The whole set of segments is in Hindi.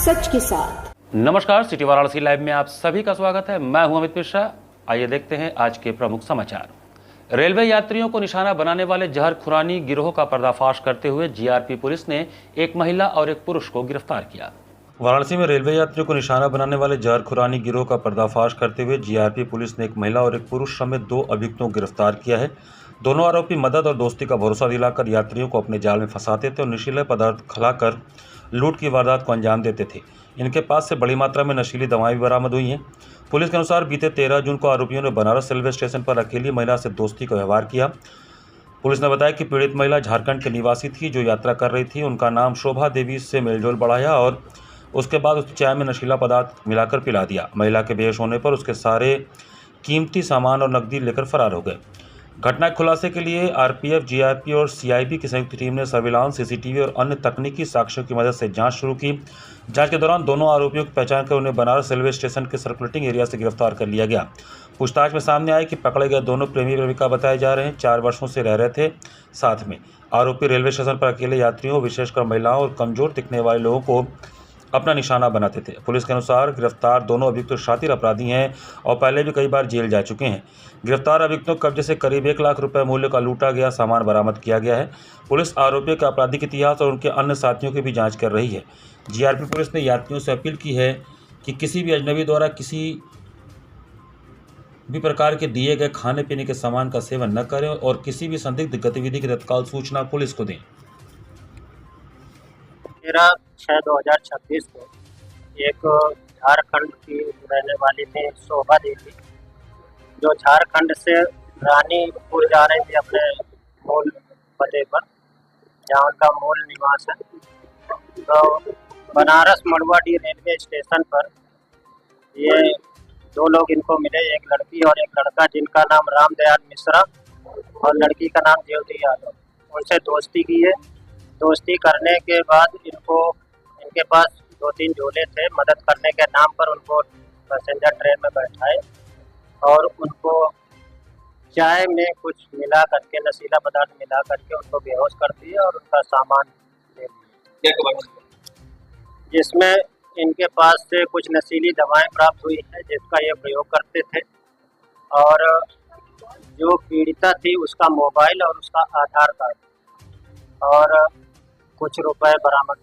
सच के साथ। नमस्कार, सिटी वाराणसी लाइव में आप सभी का स्वागत है। मैं हूं अमित मिश्रा। आइए देखते हैं आज के प्रमुख समाचार। रेलवे यात्रियों को निशाना बनाने वाले जहर खुरानी गिरोह का पर्दाफाश करते हुए जीआरपी पुलिस ने एक महिला और एक पुरुष को गिरफ्तार किया। वाराणसी में रेलवे यात्रियों को निशाना बनाने वाले जहर खुरानी गिरोह का पर्दाफाश करते हुए जीआरपी पुलिस ने एक महिला और एक पुरुष समेत 2 अभियुक्तों को गिरफ्तार किया है। दोनों आरोपी मदद और दोस्ती का भरोसा दिलाकर यात्रियों को अपने जाल में फंसाते थे और नशीले पदार्थ खिलाकर लूट की वारदात को अंजाम देते थे। इनके पास से बड़ी मात्रा में नशीली दवाएं भी बरामद हुई हैं। पुलिस के अनुसार बीते 13 जून को आरोपियों ने बनारस रेलवे स्टेशन पर अकेली महिला से दोस्ती का व्यवहार किया। पुलिस ने बताया कि पीड़ित महिला झारखंड के निवासी थी जो यात्रा कर रही थी। उनका नाम शोभा देवी से मेलजोल बढ़ाया और उसके बाद उसकी चाय में नशीला पदार्थ मिलाकर पिला दिया। महिला के बेहोश होने पर उसके सारे कीमती सामान और नकदी लेकर फरार हो गए। घटना के खुलासे के लिए आरपीएफ, जीआरपी और सीआईबी की संयुक्त टीम ने सर्विलांस, सीसीटीवी और अन्य तकनीकी साक्ष्यों की मदद से जांच शुरू की। जांच के दौरान दोनों आरोपियों की पहचान कर उन्हें बनारस रेलवे स्टेशन के सर्कुलेटिंग एरिया से गिरफ्तार कर लिया गया। पूछताछ में सामने आया कि पकड़े गए दोनों प्रेमी प्रेमिका बताए जा रहे हैं। 4 वर्षों से रह रहे थे साथ में। आरोपी रेलवे स्टेशन पर अकेले यात्रियों, विशेषकर महिलाओं और कमजोर दिखने वाले लोगों को अपना निशाना बनाते थे। पुलिस के अनुसार गिरफ्तार दोनों अभियुक्त शातिर अपराधी हैं और पहले भी कई बार जेल जा चुके हैं। गिरफ्तार अभियुक्तों कब्जे से करीब 1 लाख रुपए मूल्य का लूटा गया सामान बरामद किया गया है। पुलिस आरोपियों के आपराधिक इतिहास और उनके अन्य साथियों की भी जांच कर रही है। जीआरपी पुलिस ने यात्रियों से अपील की है कि किसी भी अजनबी द्वारा किसी भी प्रकार के दिए गए खाने पीने के सामान का सेवन न करें और किसी भी संदिग्ध गतिविधि की तत्काल सूचना पुलिस को दें। 13/6/2026 को एक झारखंड की रहने वाली थी शोभा देवी, जो झारखंड से रानीपुर जा रही थी अपने मूल पते पर, जहाँ उनका मूल निवास है। तो बनारस मड़ुआडीह रेलवे स्टेशन पर ये 2 लोग इनको मिले, एक लड़की और एक लड़का, जिनका नाम रामदयाल मिश्रा और लड़की का नाम ज्योति यादव। उनसे दोस्ती की है। दोस्ती करने के बाद इनके पास 2-3 झोले थे। मदद करने के नाम पर उनको पैसेंजर ट्रेन में बैठाए और उनको चाय में कुछ मिला करके, नशीला पदार्थ मिला करके उनको बेहोश कर दिए और उनका सामान ले लिया, जिसमें इनके पास से कुछ नशीली दवाएं प्राप्त हुई है जिसका ये प्रयोग करते थे। और जो पीड़िता थी उसका मोबाइल और उसका आधार कार्ड और कुछ रुपए बरामद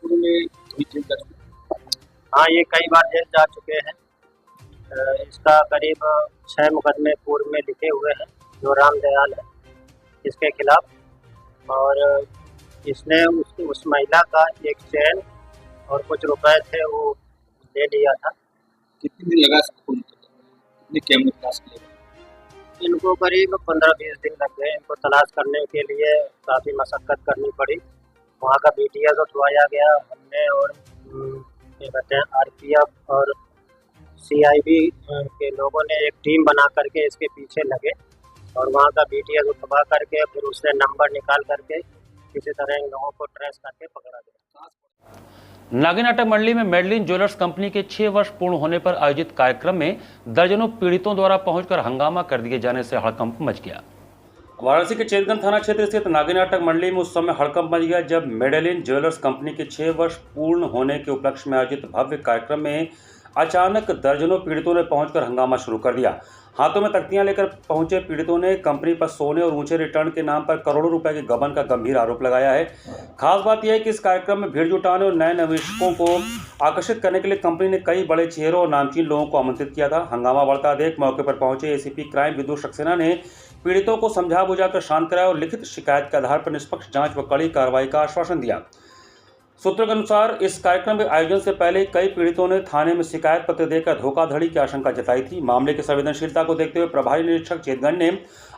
हुए। हाँ, ये कई बार जेल जा चुके हैं। इसका करीब 6 मुकदमे पूर्व में लिखे हुए हैं जो रामदयाल है इसके खिलाफ। और इसने उस महिला का एक चैन और कुछ रुपए थे वो ले लिया था। कितने दिन लगा इसको? कितने कैमरे तलाश किए? इनको करीब 15-20 दिन लग गए। इनको तलाश करने के लिए काफ़ी मशक्कत करनी पड़ी। वहाँ का BTS उठवाया गया हमने और क्या कहते हैं आरपीएफ और सीआईबी के लोगों ने एक टीम बना करके इसके पीछे लगे और वहाँ का BTS उठवा करके फिर उससे नंबर निकाल करके किसी तरह इन लोगों को ट्रेस करके पकड़ा गया। नागिन नाटक मंडली में मेडलिन ज्वेलर्स कंपनी के 6 वर्ष पूर्ण होने पर आयोजित कार्यक्रम में दर्जनों पीड़ितों द्वारा पहुंचकर हंगामा कर दिए जाने से हड़कंप मच गया। वाराणसी के चेतगंज थाना क्षेत्र स्थित नागिन नाटक मंडली में उस समय हड़कंप मच गया जब मेडलिन ज्वेलर्स कंपनी के 6 वर्ष पूर्ण होने के उपलक्ष्य में आयोजित भव्य कार्यक्रम में अचानक दर्जनों पीड़ितों ने पहुंचकर हंगामा शुरू कर दिया। हाथों में तख्तियां लेकर पहुंचे पीड़ितों ने कंपनी पर सोने और ऊंचे रिटर्न के नाम पर करोड़ों रुपए के गबन का गंभीर आरोप लगाया है। खास बात यह है कि इस कार्यक्रम में भीड़ जुटाने और नए निवेशकों को आकर्षित करने के लिए कंपनी ने कई बड़े चेहरों और नामचीन लोगों को आमंत्रित किया था। हंगामा बढ़ता देख मौके पर पहुंचे एसीपी क्राइम विदुष सक्सेना ने पीड़ितों को समझा बुझाकर शांत कराया और लिखित शिकायत के आधार पर निष्पक्ष जांच व कड़ी कार्रवाई का आश्वासन दिया। सूत्रों के अनुसार इस कार्यक्रम के आयोजन से पहले कई पीड़ितों ने थाने में शिकायत पत्र देकर धोखाधड़ी की आशंका जताई थी। मामले की संवेदनशीलता को देखते हुए प्रभारी निरीक्षक चेतगंज ने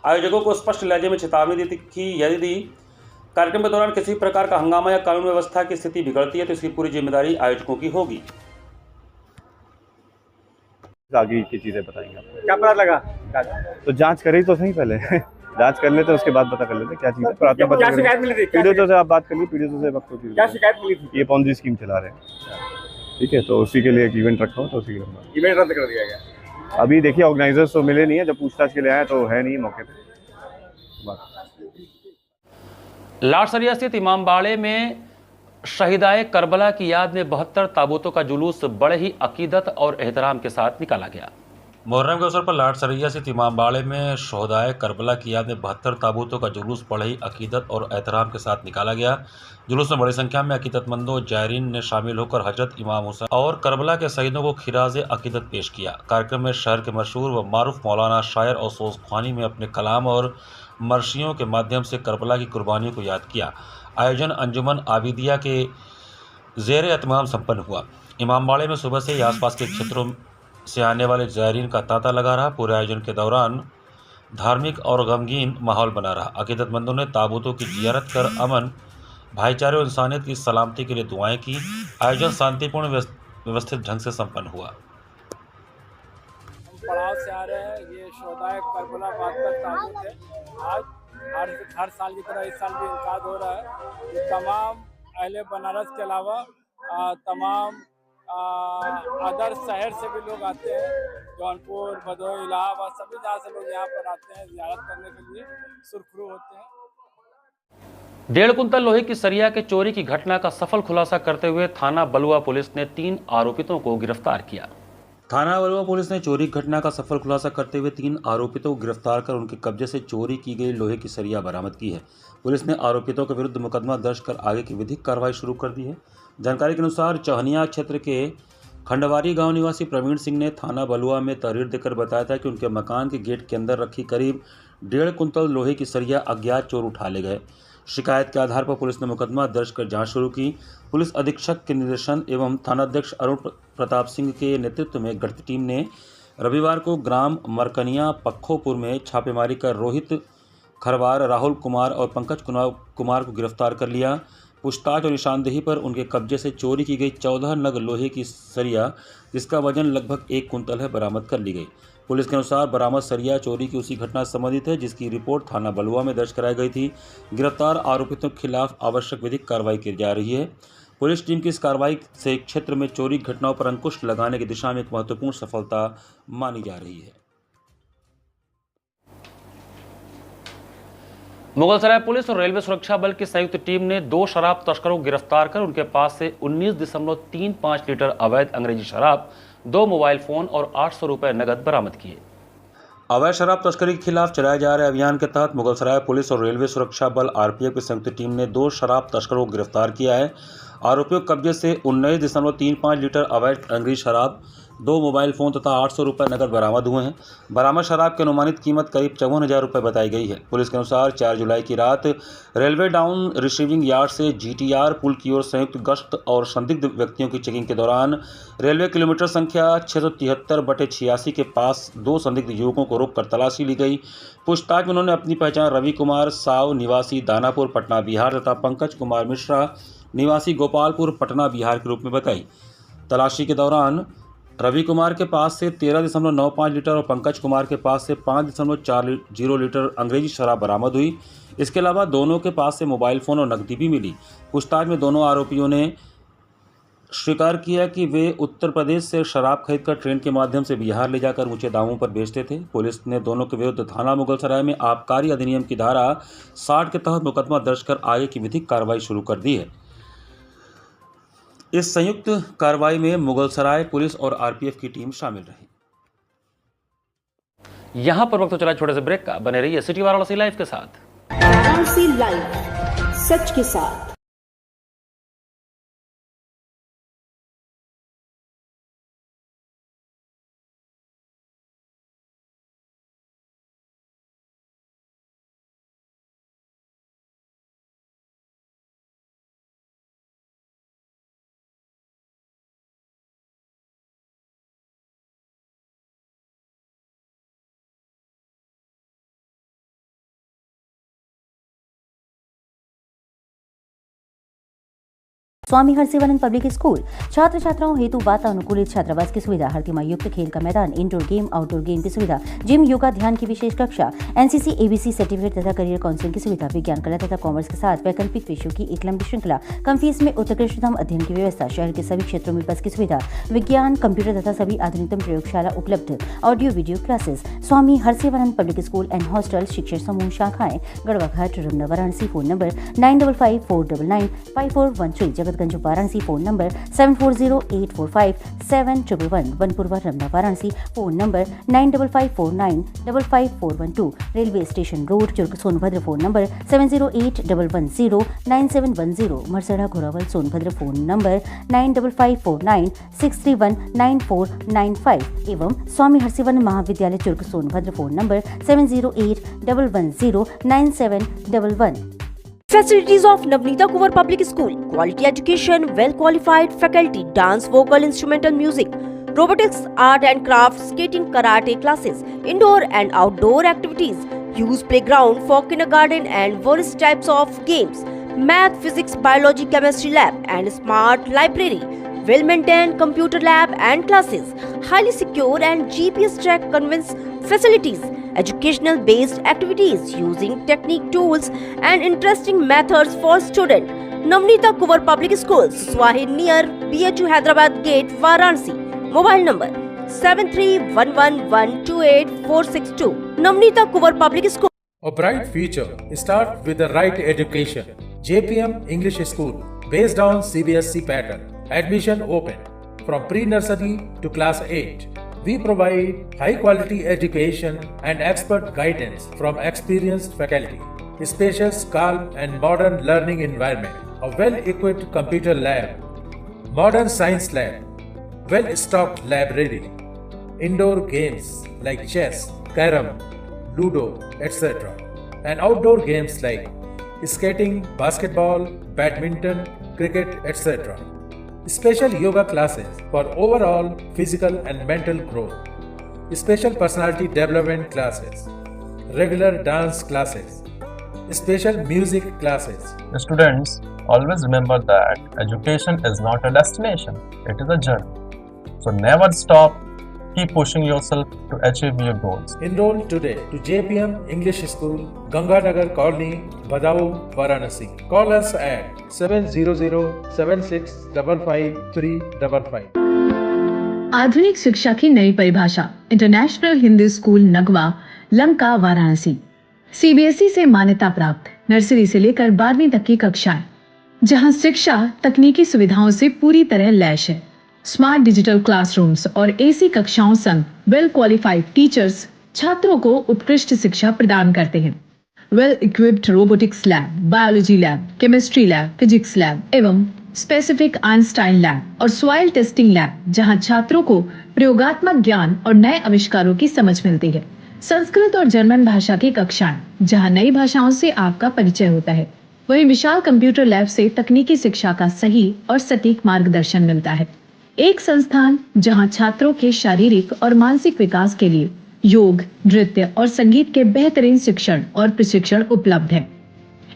आयोजकों को स्पष्ट लहजे में चेतावनी दी थी कि यदि कार्यक्रम के दौरान किसी प्रकार का हंगामा या कानून व्यवस्था की स्थिति बिगड़ती है तो इसकी पूरी जिम्मेदारी आयोजकों की होगी। आगे की चीजें बताएंगे आपको। क्या पता लगा? तो जांच करी तो सही पहले जांच कर लेते, उसके बाद पता कर लेते क्या चीज है। क्या शिकायत मिली थी? पीड़ितों से आप बात करिए, पीड़ितों से वक्त होती क्या शिकायत मिली थी? ये पॉन्जी स्कीम चला रहे हैं, ठीक है, तो उसी के लिए एक इवेंट रखा हो तो उसी के लिए इवेंट रद्द कर दिया गया। अभी देखिए ऑर्गेनाइजर्स तो मिले नहीं है, जब पूछताछ के लिए आए तो है नहीं मौके पे। लाड़सरिया स्थित इमामबाड़े में शहीदाए करबला की याद में 72 ताबूतों का जुलूस बड़े ही अकीदत और एहतराम के साथ निकाला गया। मुहर्रम के अवसर पर लाटसरैया से इमामबाड़े में शहदाए करबला की याद में 72 ताबूतों का जुलूस बड़े ही अकीदत और एहतराम के साथ निकाला गया। जुलूस में बड़ी संख्या में अकीदतमंदों जायरीन ने शामिल होकर हजरत इमाम हुसैन और करबला के शहीदों को खिराज अकीदत पेश किया। कार्यक्रम में शहर के मशहूर व मारूफ मौलाना शायर और सोज़ख्वानी में अपने कलाम और मर्शियों के माध्यम से करबला की कुर्बानियों को याद किया। आयोजन अंजुमन आबिदिया के ज़ेर एहतमाम संपन्न हुआ। इमामबाड़े में सुबह से ही आसपास के क्षेत्रों से आने वाले ज़ायरीन का तांता लगा रहा। पूरे आयोजन के दौरान धार्मिक और गमगीन माहौल बना रहा। अकीदतमंदों ने ताबूतों की जियारत कर अमन, भाईचारे और इंसानियत की सलामती के लिए दुआएं की। आयोजन शांतिपूर्ण व्यवस्थित ढंग से संपन्न हुआ। पड़ाव से आ रहे हैं। ये शोधाए करबला 72 ताबूत है। आज हर साल की तरह इस साल भी इनकाद हो रहा है। ये तमाम अहले बनारस के अलावा तमाम अदर शहर से भी लोग आते हैं। जौनपुर, भदोही, इलाहाबाद सभी जहाँ से लोग यहाँ पर आते हैं ज़ियारत करने के लिए सुरखरू होते हैं। 1.5 कुंतल लोहे की सरिया के चोरी की घटना का सफल खुलासा करते हुए थाना बलुआ पुलिस ने 3 आरोपितों को गिरफ्तार किया। थाना बलुआ पुलिस ने चोरी की घटना का सफल खुलासा करते हुए 3 आरोपितों को गिरफ्तार कर उनके कब्जे से चोरी की गई लोहे की सरिया बरामद की है। पुलिस ने आरोपितों के विरुद्ध मुकदमा दर्ज कर आगे की विधिक कार्रवाई शुरू कर दी है। जानकारी के अनुसार चहनिया क्षेत्र के खंडवारी गांव निवासी प्रवीण सिंह ने थाना बलुआ में तहरीर देकर बताया था कि उनके मकान के गेट के अंदर रखी करीब 1.5 कुंतल लोहे की सरिया अज्ञात चोर उठा ले गए। शिकायत के आधार पर पुलिस ने मुकदमा दर्ज कर जांच शुरू की। पुलिस अधीक्षक के निर्देशन एवं थानाध्यक्ष अरुण प्रताप सिंह के नेतृत्व में गठित टीम ने रविवार को ग्राम मरकनिया पक्खोपुर में छापेमारी कर रोहित खरवार, राहुल कुमार और पंकज कुमार को गिरफ्तार कर लिया। पूछताछ और निशानदेही पर उनके कब्जे से चोरी की गई 14 नग लोहे की सरिया, जिसका वजन लगभग 1 कुंतल है, बरामद कर ली गई। पुलिस के अनुसार बरामद सरिया चोरी की उसी घटना से संबंधित है जिसकी रिपोर्ट थाना बलुआ में दर्ज कराई गई थी। गिरफ्तार आरोपितों के खिलाफ आवश्यक विधिक कार्रवाई की जा रही है। पुलिस टीम की इस कार्रवाई से क्षेत्र में चोरी घटनाओं पर अंकुश लगाने की दिशा में एक महत्वपूर्ण सफलता मानी जा रही है। मुगलसराय पुलिस और रेलवे सुरक्षा बल की संयुक्त टीम ने 2 शराब तस्करों को गिरफ्तार कर उनके पास से 19.35 लीटर अवैध अंग्रेजी शराब, 2 मोबाइल फोन और 800 रुपए नगद बरामद किए। अवैध शराब तस्करी के खिलाफ चलाए जा रहे अभियान के तहत मुगलसराय पुलिस और रेलवे सुरक्षा बल आरपीएफ की संयुक्त टीम ने 2 शराब तस्करों को गिरफ्तार किया है। आरोपियों के कब्जे से 19.35 लीटर अवैध अंग्रेजी शराब, 2 मोबाइल फोन तथा 800 रुपये नकद बरामद हुए हैं। बरामद शराब की अनुमानित कीमत करीब 54,000 रुपये बताई गई है। पुलिस के अनुसार 4 जुलाई की रात रेलवे डाउन रिसीविंग यार्ड से जीटीआर पुल की ओर संयुक्त गश्त और संदिग्ध व्यक्तियों की चेकिंग के दौरान रेलवे किलोमीटर संख्या 673/86 के पास 2 संदिग्ध युवकों को रोककर तलाशी ली गई। पूछताछ में उन्होंने अपनी पहचान रवि कुमार साव निवासी दानापुर पटना बिहार तथा पंकज कुमार मिश्रा निवासी गोपालपुर पटना बिहार के रूप में बताई। तलाशी के दौरान रवि कुमार के पास से 13.95 लीटर और पंकज कुमार के पास से 5.40 लीटर अंग्रेजी शराब बरामद हुई। इसके अलावा दोनों के पास से मोबाइल फ़ोन और नकदी भी मिली। पूछताछ में दोनों आरोपियों ने स्वीकार किया कि वे उत्तर प्रदेश से शराब खरीदकर ट्रेन के माध्यम से बिहार ले जाकर ऊंचे दामों पर बेचते थे। पुलिस ने दोनों के विरुद्ध थाना मुगलसराय में आबकारी अधिनियम की धारा 60 के तहत मुकदमा दर्ज कर आगे की विधिक कार्रवाई शुरू कर दी है। इस संयुक्त कार्रवाई में मुगलसराय पुलिस और आरपीएफ की टीम शामिल रही। यहां पर वक्त तो चला छोटे से ब्रेक का। बने रहिए सिटी वाराणसी लाइव के साथ। वाराणसी लाइव, सच के साथ। स्वामी हरसिवानंद पब्लिक स्कूल छात्र छात्राओं हेतु वातानुकूलित छात्रावास की सुविधा, हरतिमा युक्त खेल का मैदान, इंडोर गेम आउटडोर गेम की सुविधा, जिम, योगा, ध्यान की विशेष कक्षा, एनसीसी एबीसी सर्टिफिकेट तथा करियर काउंसलिंग की सुविधा, विज्ञान कला तथा कॉमर्स के साथ वैकल्पिक विषयों की एक लंबी श्रृंखला, कम फीस में उत्कृष्टतम अध्ययन की व्यवस्था, शहर के सभी क्षेत्रों में बस की सुविधा, विज्ञान, कंप्यूटर तथा सभी आधुनिकतम प्रयोगशाला उपलब्ध, audio video classes. Swami Harsivanand public school and hostel, शिक्षण समूह शाखाएं Garhwa Ghat, Ramna, Varanasi. Phone number 9554995413, Jagatganj Varanasi. Phone number 7408457111, Banpurwa, Ramna, Varanasi. Phone number 9554955412, railway station road, Churk, Sonbhadra. Phone number 7081109710, Marsara, Ghorawal, Sonbhadra. Phone number 954963199495 एवं स्वामी हरसिवानंद महाविद्यालय, Churk, Sonbhadra. Phone number 7081109711। Facilities of Navneeta Kuwar Public School: quality education, well qualified faculty, dance, vocal, instrumental music, robotics, art and crafts, skating, karate classes, indoor and outdoor activities, use playground for kindergarten and various types of games, math, physics, biology, chemistry lab and smart library, well maintained computer lab and classes, highly secure and GPS track conveyance facilities, educational based activities using technique tools and interesting methods for students. Navneeta Kuwar Public Schools, Swahid near BHU Hyderabad Gate, Varanasi. Mobile number 7311128462. Navneeta Kuwar Public School. A bright future starts with the right education. JPM English School, based on CBSE pattern. Admission open from pre-nursery to class 8. We provide high quality education and expert guidance from experienced faculty. Spacious, calm and modern learning environment. A well-equipped computer lab. Modern science lab. Well-stocked library. Indoor games like chess, carom, ludo, etc. And outdoor games like skating, basketball, badminton, cricket, etc. Special yoga classes for overall physical and mental growth. Special personality development classes. Regular dance classes. Special music classes. The students always remember that education is not a destination, it is a journey. So never stop, keep pushing yourself to achieve your goals. Enroll today to JPM English School, Ganganagar Colony, Badau, Varanasi. Call us at 700-7655-355. आधुनिक शिक्षा की नई परिभाषा, international Hindi school Nagwa, Lanka, Varanasi. CBSE से मान्यता प्राप्त नर्सरी से लेकर 12वीं तक की कक्षाएं, जहां शिक्षा तकनीकी सुविधाओं से पूरी तरह लैस है। स्मार्ट डिजिटल क्लासरूम्स और AC कक्षाओं संग वेल क्वालिफाइड टीचर्स छात्रों को उत्कृष्ट शिक्षा प्रदान करते हैं। Well equipped robotics lab, biology lab, chemistry lab, physics lab एवं स्पेसिफिक आइंस्टाइन लैब और सॉइल टेस्टिंग लैब, जहां छात्रों को प्रयोगात्मक ज्ञान और नए आविष्कारों की समझ मिलती है। संस्कृत और जर्मन भाषा की कक्षाएं, जहां नई भाषाओं से आपका परिचय होता है। वहीं विशाल कंप्यूटर लैब से तकनीकी शिक्षा का सही और सटीक मार्गदर्शन मिलता है। एक संस्थान जहां छात्रों के शारीरिक और मानसिक विकास के लिए योग, नृत्य और संगीत के बेहतरीन शिक्षण और प्रशिक्षण उपलब्ध है।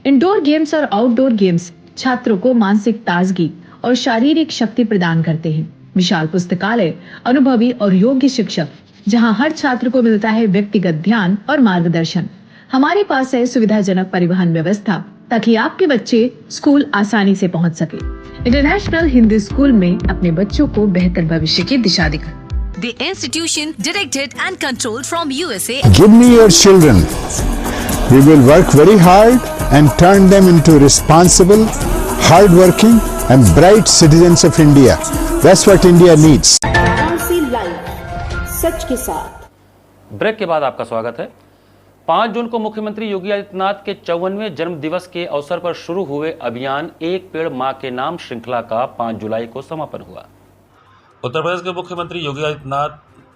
इंडोर गेम्स और आउटडोर गेम्स छात्रों को मानसिक ताजगी और शारीरिक शक्ति प्रदान करते हैं। विशाल पुस्तकालय, अनुभवी और योग्य शिक्षक, जहां हर छात्र को मिलता है व्यक्तिगत ध्यान और मार्गदर्शन। हमारे पास है सुविधाजनक परिवहन व्यवस्था, ताकि आपके बच्चे स्कूल आसानी से पहुंच सके। इंटरनेशनल हिंदी स्कूल में अपने बच्चों को बेहतर भविष्य की दिशा दिखा। The institution directed and controlled from USA. Give me your children. We will work very hard and turn them into responsible, hard-working and bright citizens of India. That's what India needs. सच के साथ। ब्रेक के बाद आपका स्वागत है। 5 जून को मुख्यमंत्री योगी आदित्यनाथ के 54वें जन्म दिवस के अवसर पर शुरू हुए अभियान एक पेड़ मां के नाम श्रृंखला का 5 जुलाई को समापन हुआ। उत्तर प्रदेश के मुख्यमंत्री योगी आदित्यनाथ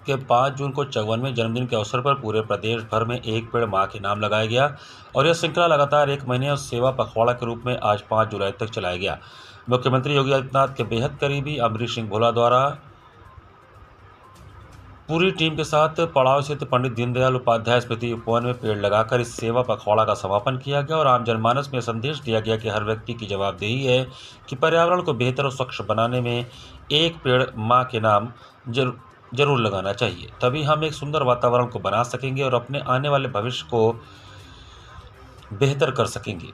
के 5 जून को 54वें जन्मदिन के अवसर पर पूरे प्रदेश भर में एक पेड़ मां के नाम लगाया गया और यह श्रृंखला लगातार 1 महीने और सेवा पखवाड़ा के रूप में आज 5 जुलाई तक चलाया गया। मुख्यमंत्री योगी आदित्यनाथ के बेहद करीबी अमरीश सिंह भोला द्वारा पूरी टीम के साथ पड़ाव स्थित पंडित दीनदयाल उपाध्याय स्मृति उपवन में पेड़ लगाकर इस सेवा पखवाड़ा का समापन किया गया और आम जनमानस में संदेश दिया गया कि हर व्यक्ति की जवाबदेही है कि पर्यावरण को बेहतर और स्वच्छ बनाने में एक पेड़ माँ के नाम जरूर लगाना चाहिए। तभी हम एक सुंदर वातावरण को बना सकेंगे और अपने आने वाले भविष्य को बेहतर कर सकेंगे।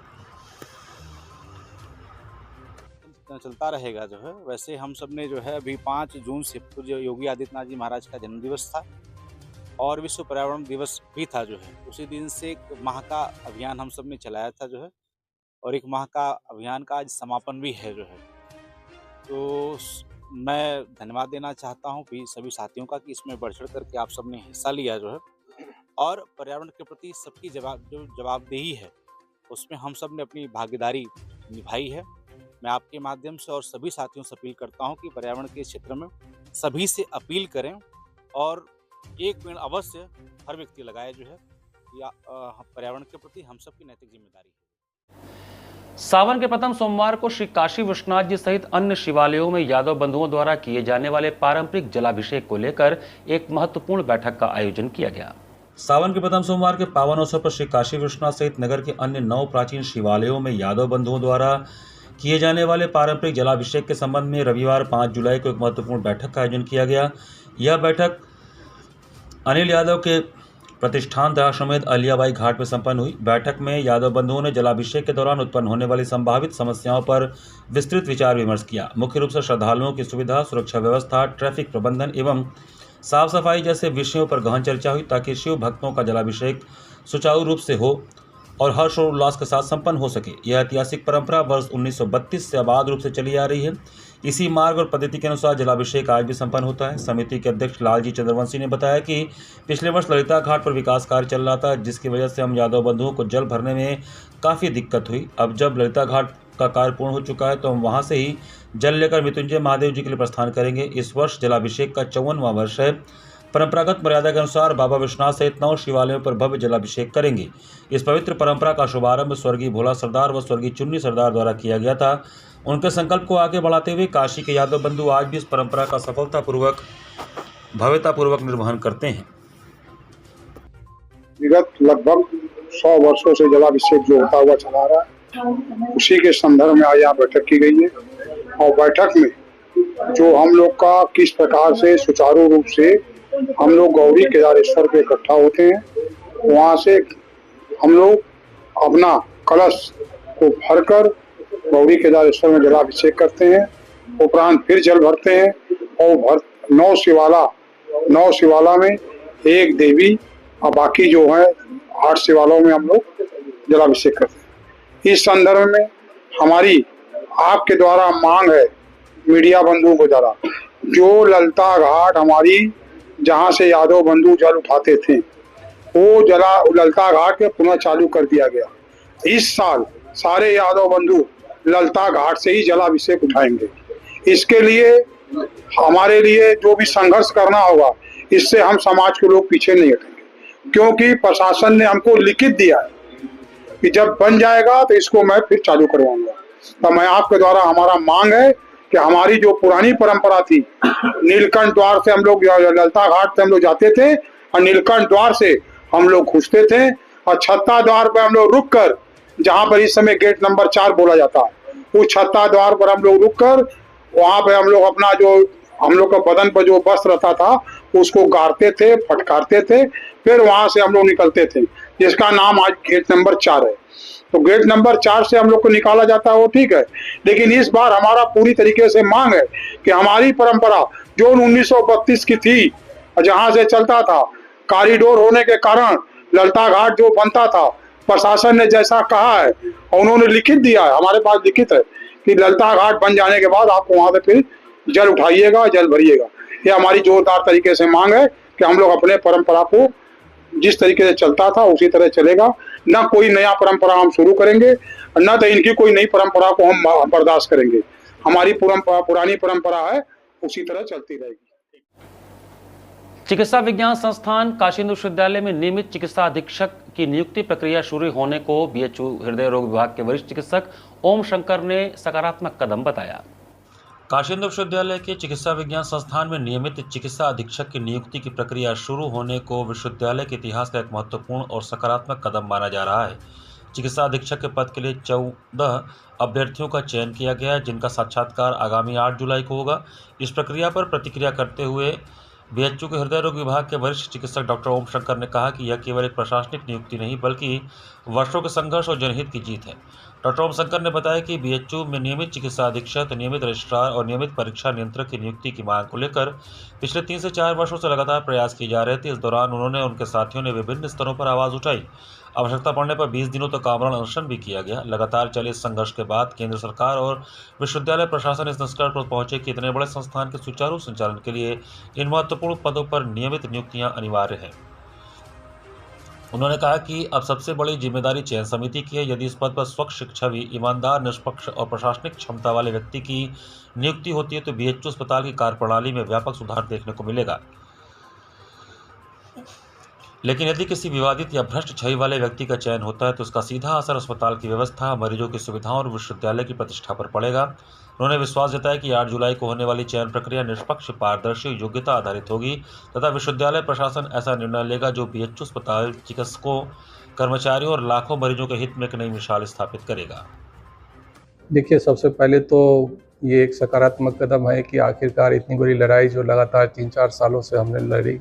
चलता रहेगा जो है। वैसे हम सब ने जो है अभी 5 जून से पूज्य योगी आदित्यनाथ जी महाराज का जन्मदिवस था और विश्व पर्यावरण दिवस भी था जो है। उसी दिन से एक माह का अभियान हम सब ने चलाया था जो है और एक माह का अभियान का आज समापन भी है जो है। तो मैं धन्यवाद देना चाहता हूँ भी सभी साथियों का कि इसमें बढ़ चढ़ करके आप सब ने हिस्सा लिया जो है और पर्यावरण के प्रति सबकी जवाबदेही है उसमें हम सब ने अपनी भागीदारी निभाई है। मैं आपके माध्यम से और सभी साथियों से अपील करता हूं कि पर्यावरण के क्षेत्र में सभी से अपील करें और एक पेड़ अवश्य हर व्यक्ति लगाए जो है। या पर्यावरण के प्रति हम सबकी नैतिक जिम्मेदारी है। सावन के प्रथम सोमवार को श्री काशी विश्वनाथ जी सहित अन्य शिवालयों में यादव बंधुओं द्वारा किए जाने वाले पारंपरिक जलाभिषेक को लेकर एक महत्वपूर्ण बैठक का आयोजन किया गया। सावन के प्रथम सोमवार के पावन अवसर पर श्री काशी विश्वनाथ सहित नगर के अन्य 9 प्राचीन शिवालयों में यादव बंधुओं द्वारा किए जाने वाले पारंपरिक जलाभिषेक के संबंध में रविवार 5 जुलाई को एक महत्वपूर्ण बैठक का आयोजन किया गया। यह बैठक अनिल यादव के प्रतिष्ठान दशाश्वमेध अलियाबाई घाट में संपन्न हुई। बैठक में यादव बंधुओं ने जलाभिषेक के दौरान उत्पन्न होने वाली संभावित समस्याओं पर विस्तृत विचार विमर्श किया। मुख्य रूप से श्रद्धालुओं की सुविधा, सुरक्षा व्यवस्था, ट्रैफिक प्रबंधन एवं साफ सफाई जैसे विषयों पर गहन चर्चा हुई ताकि शिव भक्तों का जलाभिषेक सुचारू रूप से हो और हर्ष और उल्लास के साथ संपन्न हो सके। यह ऐतिहासिक परंपरा वर्ष 1932 से अबाध रूप से चली आ रही है। इसी मार्ग और पद्धति के अनुसार जलाभिषेक आज भी संपन्न होता है। समिति के अध्यक्ष लालजी चंद्रवंशी ने बताया कि पिछले वर्ष ललिता घाट पर विकास कार्य चल रहा था, जिसकी वजह से हम यादव बंधुओं को जल भरने में काफ़ी दिक्कत हुई। अब जब ललिता घाट का कार्य पूर्ण हो चुका है तो हम वहाँ से ही जल लेकर मृत्युंजय महादेव जी के लिए प्रस्थान करेंगे। इस वर्ष जलाभिषेक का 54वां वर्ष है। परंपरागत मर्यादा के अनुसार बाबा विश्वनाथ सहित 9 शिवालयों पर भव्य जलाभिषेक करेंगे। इस पवित्र परंपरा का शुभारंभ स्वर्गीय भोला सरदार व स्वर्गीय चुन्नी सरदार द्वारा किया गया था। उनके संकल्प को आगे बढ़ाते हुए काशी के यादव बंधु आज भी इस परंपरा का सफलतापूर्वक भव्यतापूर्वक निर्वहन करते हैं। विगत लगभग 100 वर्षों से जलाभिषेक जो होता हुआ चला रहा है, उसी के संदर्भ में आज यहाँ बैठक की गई है और बैठक में जो हम लोग का किस प्रकार से सुचारू रूप से हम लोग गौरी केदारेश्वर पे इकट्ठा होते हैं, वहाँ से हम लोग अपना कलश को भरकर गौरी केदारेश्वर में जलाभिषेक करते हैं। उपरांत फिर जल भरते हैं और 9 शिवाला में एक देवी और बाकी जो है 8 शिवालों में हम लोग जलाभिषेक करते हैं। इस संदर्भ में हमारी आपके द्वारा मांग है मीडिया बंधुओं को द्वारा, जो ललिता घाट हमारी जहाँ से यादव बंधु जल उठाते थे वो ललिता घाट पे पुनः चालू कर दिया गया। इस साल सारे यादव बंधु ललिता घाट से ही जलाभिषेक उठाएंगे। इसके लिए हमारे लिए जो भी संघर्ष करना होगा, इससे हम समाज के लोग पीछे नहीं हटेंगे, क्योंकि प्रशासन ने हमको लिखित दिया है कि जब बन जाएगा तो इसको मैं फिर चालू करवाऊंगा। तो मैं आपके द्वारा हमारा मांग है कि हमारी जो पुरानी परंपरा थी, नीलकंठ द्वार से हम लोग ललिता घाट से हम लोग जाते थे और नीलकंठ द्वार से हम लोग घुसते थे और छत्ता द्वार पर हम लोग रुक कर, जहाँ पर इस समय गेट नंबर 4 बोला जाता है, उस छत्ता द्वार पर हम लोग रुक कर वहाँ पे हम लोग अपना जो हम लोग का बदन पर जो वस्त्र रहता था उसको गाड़ते थे, फटकारते थे, फिर वहाँ से हम लोग निकलते थे, जिसका नाम आज गेट नंबर 4 है। तो गेट नंबर 4 से हम लोग को निकाला जाता है वो ठीक है, लेकिन इस बार हमारा पूरी तरीके से मांग है कि हमारी परंपरा जो 1932 की थी, जहाँ से चलता था, कॉरिडोर होने के कारण ललिता घाट जो बनता था, प्रशासन ने जैसा कहा है और उन्होंने लिखित दिया है, हमारे पास लिखित है कि ललिता घाट बन जाने के बाद आपको वहां से फिर जल उठाइएगा, जल भरिएगा। ये हमारी जोरदार तरीके से मांग है कि हम लोग अपने परंपरा को जिस तरीके से चलता था उसी तरह चलेगा, न कोई नया परंपरा हम शुरू करेंगे, न तो इनकी कोई नई परंपरा को हम बर्दाश्त करेंगे। हमारी पुरानी परंपरा है, उसी तरह चलती रहेगी। चिकित्सा विज्ञान संस्थान काशी हिंदू विश्वविद्यालय में नियमित चिकित्सा अधीक्षक की नियुक्ति प्रक्रिया शुरू होने को बीएचयू हृदय रोग विभाग के वरिष्ठ चिकित्सक ओम शंकर ने सकारात्मक कदम बताया। काशी हिंदू विश्वविद्यालय के चिकित्सा विज्ञान संस्थान में नियमित चिकित्सा अधीक्षक की नियुक्ति की प्रक्रिया शुरू होने को विश्वविद्यालय के इतिहास का एक महत्वपूर्ण और सकारात्मक कदम माना जा रहा है। चिकित्सा अधीक्षक के पद के लिए 14 अभ्यर्थियों का चयन किया गया है, जिनका साक्षात्कार आगामी 8 जुलाई को होगा। इस प्रक्रिया पर प्रतिक्रिया करते हुए बीएचयू के हृदय रोग विभाग के वरिष्ठ चिकित्सक डॉक्टर ओम शंकर ने कहा कि यह केवल एक प्रशासनिक नियुक्ति नहीं बल्कि वर्षों के संघर्ष और जनहित की जीत है। डॉक्टर ओम शंकर ने बताया कि बीएचयू में नियमित चिकित्सा अधीक्षक, नियमित रजिस्ट्रार और नियमित परीक्षा नियंत्रक की नियुक्ति की मांग को लेकर पिछले 3 से 4 वर्षों से लगातार प्रयास किए जा रहे थे। इस दौरान उन्होंने उनके साथियों ने विभिन्न स्तरों पर आवाज़ उठाई। आवश्यकता पड़ने पर 20 दिनों तक आमरण अनशन भी किया गया। लगातार चले इस संघर्ष के बाद केंद्र सरकार और विश्वविद्यालय प्रशासन इस निष्कर्ष पर पहुंचे कि इतने बड़े संस्थान के सुचारू संचालन के लिए इन महत्वपूर्ण पदों पर नियमित नियुक्तियां अनिवार्य हैं। उन्होंने कहा कि अब सबसे बड़ी जिम्मेदारी चयन समिति की है। यदि इस पद पर स्वच्छ, छवि, ईमानदार, निष्पक्ष और प्रशासनिक क्षमता वाले व्यक्ति की नियुक्ति होती है तो बीएचयू अस्पताल की कार्यप्रणाली में व्यापक सुधार देखने को मिलेगा। लेकिन यदि किसी विवादित या भ्रष्ट छवि वाले व्यक्ति का चयन होता है तो उसका सीधा असर अस्पताल की व्यवस्था, मरीजों की सुविधाओं और विश्वविद्यालय की प्रतिष्ठा पर पड़ेगा। उन्होंने विश्वास जताया कि 8 जुलाई को होने वाली चयन प्रक्रिया निष्पक्ष, पारदर्शी, योग्यता आधारित होगी तथा विश्वविद्यालय प्रशासन ऐसा निर्णय लेगा जो बीएचयू अस्पताल, चिकित्सकों, कर्मचारियों और लाखों मरीजों के हित में एक नई मिसाल स्थापित करेगा। देखिए, सबसे पहले तो ये एक सकारात्मक कदम है कि आखिरकार इतनी बड़ी लड़ाई जो लगातार 3-4 सालों से हमने लड़ी,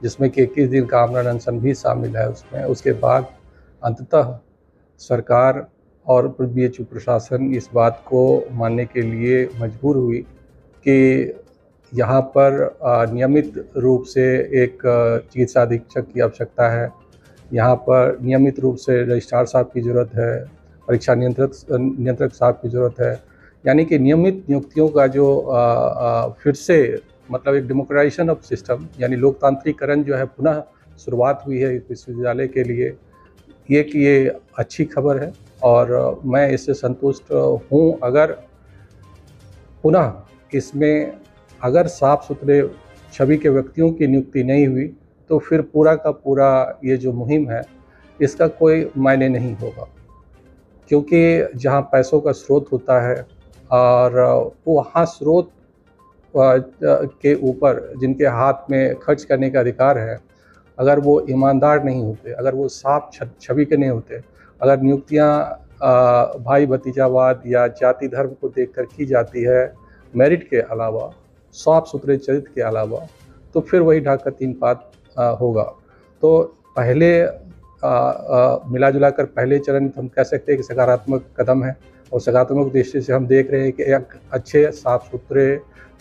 जिसमें कि 21 दिन का आमरण अनशन भी शामिल है उसमें, उसके बाद अंततः सरकार और बीएचयू प्रशासन इस बात को मानने के लिए मजबूर हुई कि यहाँ पर नियमित रूप से एक चिकित्सा अधीक्षक की आवश्यकता है। यहाँ पर नियमित रूप से रजिस्ट्रार साहब की ज़रूरत है, परीक्षा नियंत्रक साहब की ज़रूरत है। यानी कि नियमित नियुक्तियों का जो फिर से मतलब एक डेमोक्राइजेशन ऑफ सिस्टम यानी लोकतांत्रिकरण जो है पुनः शुरुआत हुई है इस विश्वविद्यालय के लिए, ये अच्छी खबर है और मैं इससे संतुष्ट हूँ। अगर पुनः इसमें अगर साफ सुथरे छवि के व्यक्तियों की नियुक्ति नहीं हुई तो फिर पूरा का पूरा ये जो मुहिम है इसका कोई मायने नहीं होगा, क्योंकि जहाँ पैसों का स्रोत होता है और वहाँ स्रोत के ऊपर जिनके हाथ में खर्च करने का अधिकार है, अगर वो ईमानदार नहीं होते, अगर वो साफ छवि के नहीं होते, अगर नियुक्तियाँ भाई भतीजावाद या जाति धर्म को देखकर की जाती है मेरिट के अलावा, साफ सुथरे चरित्र के अलावा, तो फिर वही ढाका 3 पात होगा। तो पहले मिला जुला कर पहले चरण हम कह सकते हैं कि सकारात्मक कदम है और सकारात्मक दृष्टि से हम देख रहे हैं कि एक अच्छे साफ सुथरे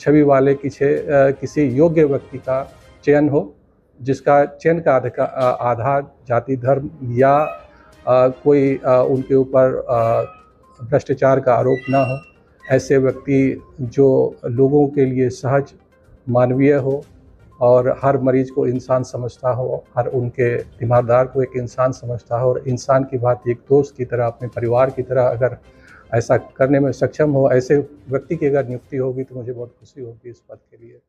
छवि वाले किसी योग्य व्यक्ति का चयन हो, जिसका चयन का आधार जाति धर्म या कोई उनके ऊपर भ्रष्टाचार का आरोप ना हो। ऐसे व्यक्ति जो लोगों के लिए सहज, मानवीय हो और हर मरीज को इंसान समझता हो, हर उनके तीमारदार को एक इंसान समझता हो और इंसान की बात एक दोस्त की तरह, अपने परिवार की तरह अगर ऐसा करने में सक्षम हो, ऐसे व्यक्ति की अगर नियुक्ति होगी तो मुझे बहुत खुशी होगी इस पद के लिए।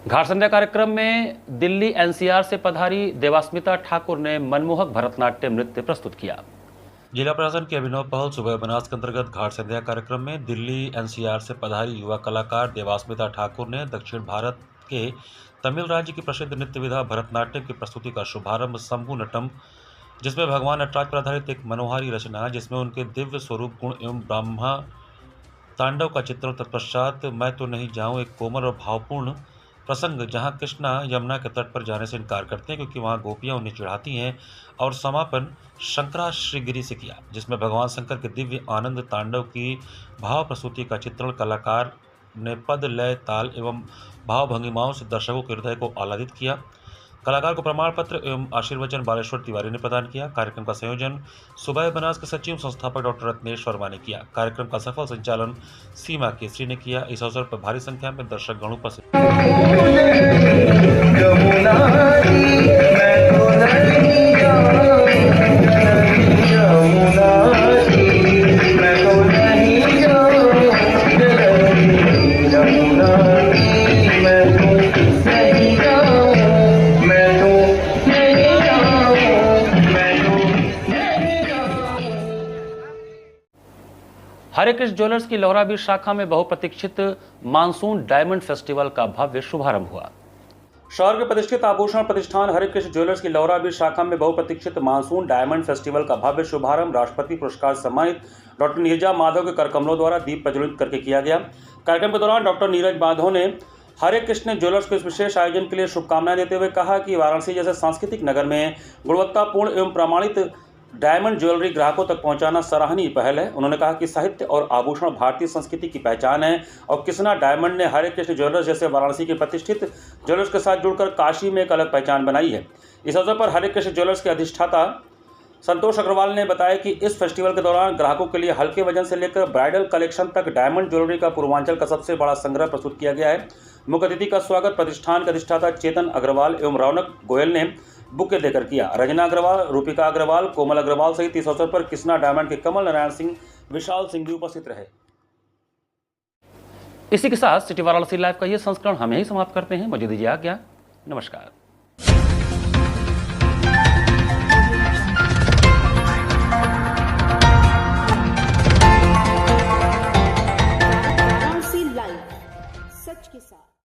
घाट संध्या कार्यक्रम में दिल्ली एनसीआर से पधारी देवास्मिता ठाकुर ने मनमोहक भरतनाट्यम नृत्य प्रस्तुत किया। जिला प्रशासन की अभिनव पहल सुबह बनास के अंतर्गत घाट संध्या कार्यक्रम में दिल्ली एनसीआर से पधारी युवा कलाकार देवास्मिता ठाकुर ने दक्षिण भारत के तमिल राज्य की प्रसिद्ध नृत्य विधा भरतनाट्यम की प्रस्तुति का शुभारंभ शंभु नटम, जिसमें भगवान नटराज पर आधारित एक मनोहारी रचना जिसमें उनके दिव्य स्वरूप गुण एवं ब्रह्मा तांडव का चित्रण, तत्पश्चात मैं तो नहीं जाऊं एक कोमल और भावपूर्ण प्रसंग जहां कृष्णा यमुना के तट पर जाने से इनकार करते हैं क्योंकि वहां गोपियां उन्हें चिढ़ाती हैं, और समापन शंकराश्रीगिरी से किया जिसमें भगवान शंकर के दिव्य आनंद तांडव की भाव प्रस्तुति का चित्रण कलाकार ने पद, लय, ताल एवं भाव भंगिमाओं से दर्शकों के हृदय को आह्लादित किया। कलाकार को प्रमाण पत्र एवं आशीर्वचन बालेश्वर तिवारी ने प्रदान किया। कार्यक्रम का संयोजन सुबह बनास के सचिव संस्थापक डॉक्टर रत्नेश वर्मा ने किया। कार्यक्रम का सफल संचालन सीमा केसरी ने किया। इस अवसर पर भारी संख्या में दर्शक गण उपस्थित। हरे कृष्ण ज्वेलर्स की लोहराबीर शाखा में बहुप्रतीक्षित मानसून डायमंड फेस्टिवल का भव्य शुभारंभ हुआ। शहर के प्रतिष्ठित आभूषण प्रतिष्ठान हरे कृष्ण ज्वेलर्स की लोहराबीर शाखा में बहुप्रतीक्षित मानसून डायमंड फेस्टिवल का भव्य शुभारंभ राष्ट्रपति पुरस्कार सम्मानित डॉक्टर नीरजा माधव के करकमलों द्वारा दीप प्रज्वलित करके किया गया। कार्यक्रम के दौरान डॉक्टर नीरज माधव ने हरे कृष्ण ज्वेलर्स को इस विशेष आयोजन के लिए शुभकामनाएं देते हुए कहा कि वाराणसी जैसे सांस्कृतिक नगर में गुणवत्तापूर्ण एवं प्रमाणित डायमंड ज्वेलरी ग्राहकों तक पहुंचाना सराहनीय पहल है। उन्होंने कहा कि साहित्य और आभूषण भारतीय संस्कृति की पहचान है और कृष्णा डायमंड ने हरे कृष्ण ज्वेलर्स जैसे वाराणसी के प्रतिष्ठित ज्वेलर्स के साथ जुड़कर काशी में एक अलग पहचान बनाई है। इस अवसर पर हरे कृष्ण ज्वेलर्स के अधिष्ठाता संतोष अग्रवाल ने बताया कि इस फेस्टिवल के दौरान ग्राहकों के लिए हल्के वजन से लेकर ब्राइडल कलेक्शन तक डायमंड ज्वेलरी का पूर्वांचल का सबसे बड़ा संग्रह प्रस्तुत किया गया है। मुख्य अतिथि का स्वागत प्रतिष्ठान के अधिष्ठाता चेतन अग्रवाल एवं रौनक गोयल ने बुके देकर किया। रंजना अग्रवाल, रूपिका अग्रवाल, कोमल अग्रवाल सहित इस अवसर पर कृष्णा डायमंड के कमल नारायण सिंह, विशाल सिंह भी उपस्थित रहे। इसी के साथ सिटी वाराणसी लाइव का ये संस्करण हम यही समाप्त करते हैं। मुझे दीजिए आज्ञा। नमस्कार।